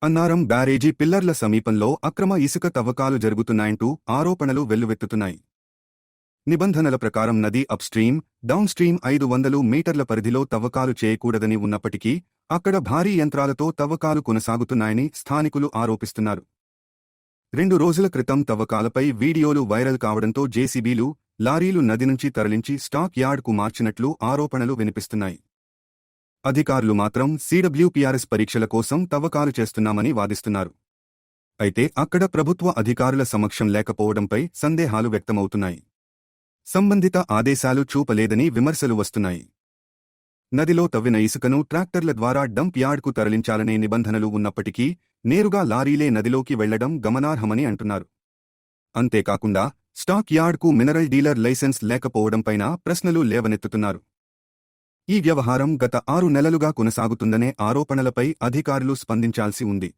అన్నారం బ్యారేజీ పిల్లర్ల సమీపంలో అక్రమ ఇసుక తవ్వకాలు జరుగుతున్నాయంటూ ఆరోపణలు వెల్లువెత్తుతున్నాయి. నిబంధనల ప్రకారం నది అప్స్ట్రీమ్, డౌన్స్ట్రీమ్ 500 మీటర్ల పరిధిలో తవ్వకాలు చేయకూడదని ఉన్నప్పటికీ అక్కడ భారీ యంత్రాలతో తవ్వకాలు కొనసాగుతున్నాయని స్థానికులు ఆరోపిస్తున్నారు. 2 రోజుల క్రితం తవ్వకాలపై వీడియోలు వైరల్ కావడంతో జేసీబీలు, లారీలు నది నుంచి తరలించి స్టాక్ యార్డ్కు మార్చినట్లు ఆరోపణలు వినిపిస్తున్నాయి. అధికారులు మాత్రం సీడబ్ల్యూపీఆర్ఎస్ పరీక్షల కోసం తవ్వకాలు చేస్తున్నామని వాదిస్తున్నారు. అయితే అక్కడ ప్రభుత్వ అధికారుల సమక్షం లేకపోవడంపై సందేహాలు వ్యక్తమవుతున్నాయి. సంబంధిత ఆదేశాలు చూపలేదని విమర్శలు వస్తున్నాయి. నదిలో తవ్విన ఇసుకను ట్రాక్టర్ల ద్వారా డంప్ యార్డ్కు తరలించాలనే నిబంధనలు ఉన్నప్పటికీ నేరుగా లారీలే నదిలోకి వెళ్లడం గమనార్హమని అంటున్నారు. అంతేకాకుండా స్టాక్ యార్డ్కు మినరల్ డీలర్ లైసెన్స్ లేకపోవడంపైన ప్రశ్నలు లేవనెత్తుతున్నారు. ఈ వ్యవహారం గత 6 నెలలుగా కొనసాగుతుందనే ఆరోపణలపై అధికారులు స్పందించాల్సి ఉంది.